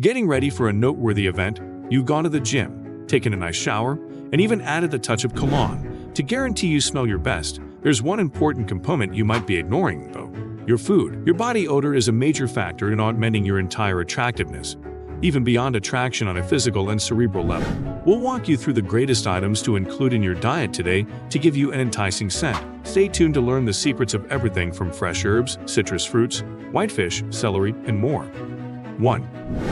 Getting ready for a noteworthy event, you've gone to the gym, taken a nice shower, and even added a touch of cologne. To guarantee you smell your best, there's one important component you might be ignoring, though: your food. Your body odor is a major factor in augmenting your entire attractiveness, even beyond attraction on a physical and cerebral level. We'll walk you through the greatest items to include in your diet today to give you an enticing scent. Stay tuned to learn the secrets of everything from fresh herbs, citrus fruits, whitefish, celery, and more. 1.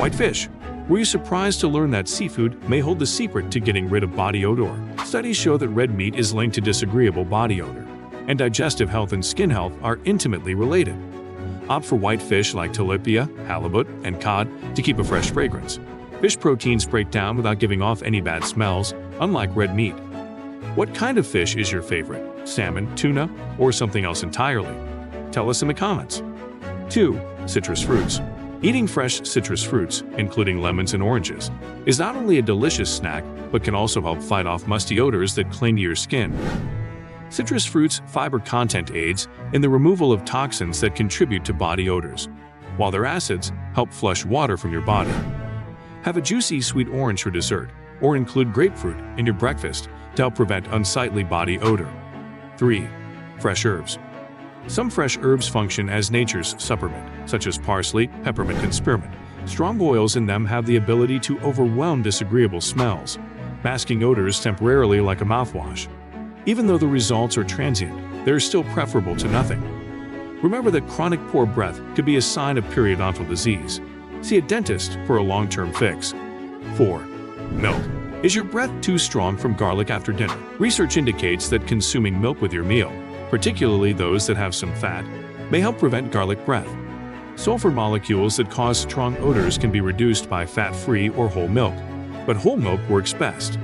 Whitefish. Were you surprised to learn that seafood may hold the secret to getting rid of body odor? Studies show that red meat is linked to disagreeable body odor, and digestive health and skin health are intimately related. Opt for whitefish like tilapia, halibut, and cod to keep a fresh fragrance. Fish proteins break down without giving off any bad smells, unlike red meat. What kind of fish is your favorite? Salmon, tuna, or something else entirely? Tell us in the comments. 2. Citrus fruits. Eating fresh citrus fruits, including lemons and oranges, is not only a delicious snack, but can also help fight off musty odors that cling to your skin. Citrus fruits' fiber content aids in the removal of toxins that contribute to body odors, while their acids help flush water from your body. Have a juicy sweet orange for dessert, or include grapefruit in your breakfast to help prevent unsightly body odor. 3. Fresh herbs. Some fresh herbs function as nature's supplement, such as parsley, peppermint, and spearmint. Strong oils in them have the ability to overwhelm disagreeable smells, masking odors temporarily like a mouthwash. Even though the results are transient, they're still preferable to nothing. Remember that chronic poor breath could be a sign of periodontal disease. See a dentist for a long-term fix. 4. Milk. Is your breath too strong from garlic after dinner? Research indicates that consuming milk with your meal, particularly those that have some fat, may help prevent garlic breath. Sulfur molecules that cause strong odors can be reduced by fat-free or whole milk, but whole milk works best.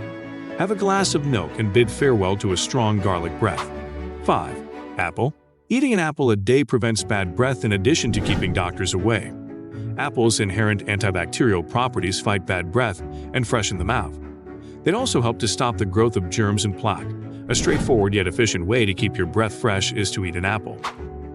Have a glass of milk and bid farewell to a strong garlic breath. 5. Apple. Eating an apple a day prevents bad breath in addition to keeping doctors away. Apple's inherent antibacterial properties fight bad breath and freshen the mouth. They'd also help to stop the growth of germs and plaque. A straightforward yet efficient way to keep your breath fresh is to eat an apple.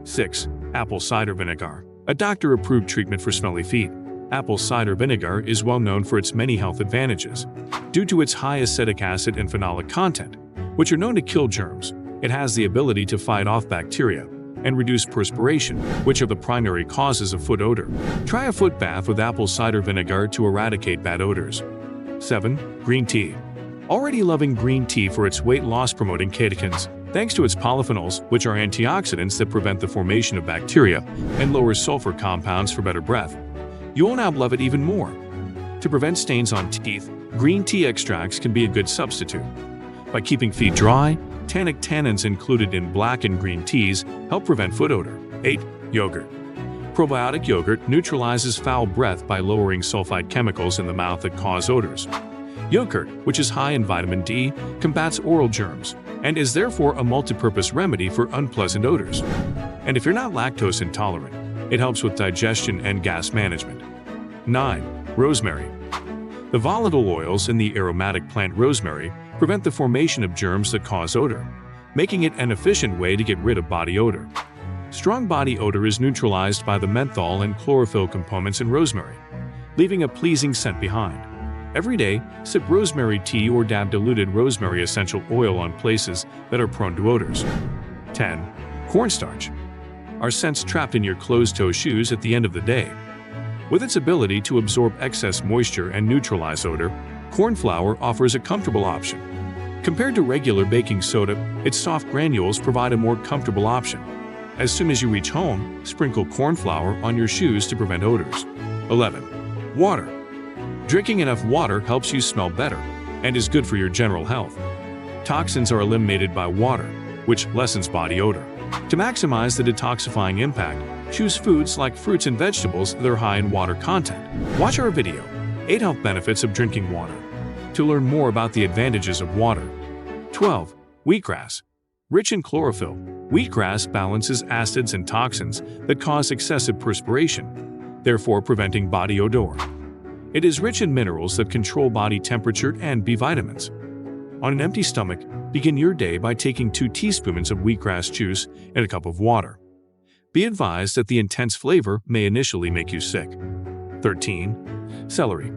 6. Apple cider vinegar. A doctor-approved treatment for smelly feet. Apple cider vinegar is well known for its many health advantages. Due to its high acetic acid and phenolic content, which are known to kill germs, it has the ability to fight off bacteria and reduce perspiration, which are the primary causes of foot odor. Try a foot bath with apple cider vinegar to eradicate bad odors. 7. Green tea. Already loving green tea for its weight loss-promoting catechins, thanks to its polyphenols, which are antioxidants that prevent the formation of bacteria and lower sulfur compounds for better breath. You'll now love it even more. To prevent stains on teeth, green tea extracts can be a good substitute. By keeping feet dry, tannic tannins included in black and green teas help prevent foot odor. 8. Yogurt. Probiotic yogurt neutralizes foul breath by lowering sulfide chemicals in the mouth that cause odors. Yogurt, which is high in vitamin D, combats oral germs and is therefore a multi-purpose remedy for unpleasant odors. And if you're not lactose intolerant, it helps with digestion and gas management. 9. Rosemary. The volatile oils in the aromatic plant rosemary prevent the formation of germs that cause odor, making it an efficient way to get rid of body odor. Strong body odor is neutralized by the menthol and chlorophyll components in rosemary, leaving a pleasing scent behind. Every day, sip rosemary tea or dab diluted rosemary essential oil on places that are prone to odors. 10. Cornstarch. Are scents trapped in your closed-toe shoes at the end of the day? With its ability to absorb excess moisture and neutralize odor, corn flour offers a comfortable option. Compared to regular baking soda, its soft granules provide a more comfortable option. As soon as you reach home, sprinkle corn flour on your shoes to prevent odors. 11. Water. Drinking enough water helps you smell better and is good for your general health. Toxins are eliminated by water, which lessens body odor. To maximize the detoxifying impact, choose foods like fruits and vegetables that are high in water content. Watch our video, 8 Health Benefits of Drinking Water, to learn more about the advantages of water. 12. Wheatgrass. Rich in chlorophyll, wheatgrass balances acids and toxins that cause excessive perspiration, therefore preventing body odor. It is rich in minerals that control body temperature and B vitamins. On an empty stomach, begin your day by taking 2 teaspoons of wheatgrass juice in a cup of water. Be advised that the intense flavor may initially make you sick. 13. Celery.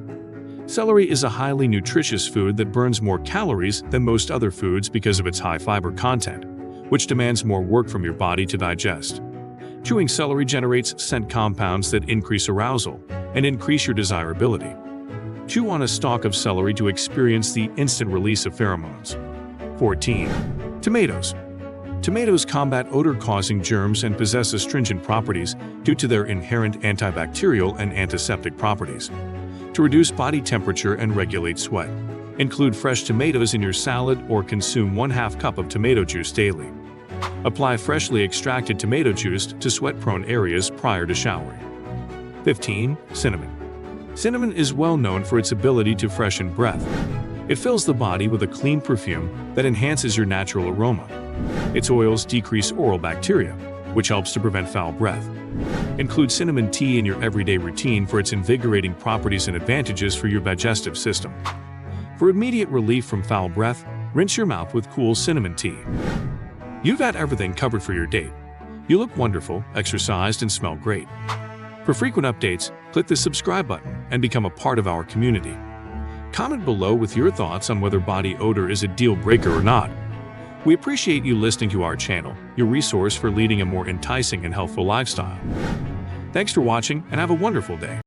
Celery is a highly nutritious food that burns more calories than most other foods because of its high fiber content, which demands more work from your body to digest. Chewing celery generates scent compounds that increase arousal and increase your desirability. Chew on a stalk of celery to experience the instant release of pheromones. 14. Tomatoes. Tomatoes combat odor-causing germs and possess astringent properties due to their inherent antibacterial and antiseptic properties. To reduce body temperature and regulate sweat, include fresh tomatoes in your salad or consume 1/2 cup of tomato juice daily. Apply freshly extracted tomato juice to sweat-prone areas prior to showering. 15. Cinnamon. Cinnamon is well known for its ability to freshen breath. It fills the body with a clean perfume that enhances your natural aroma. Its oils decrease oral bacteria, which helps to prevent foul breath. Include cinnamon tea in your everyday routine for its invigorating properties and advantages for your digestive system. For immediate relief from foul breath, rinse your mouth with cool cinnamon tea. You've got everything covered for your date. You look wonderful, exercised, and smell great. For frequent updates, click the subscribe button and become a part of our community. Comment below with your thoughts on whether body odor is a deal breaker or not. We appreciate you listening to our channel, your resource for leading a more enticing and healthful lifestyle. Thanks for watching and have a wonderful day.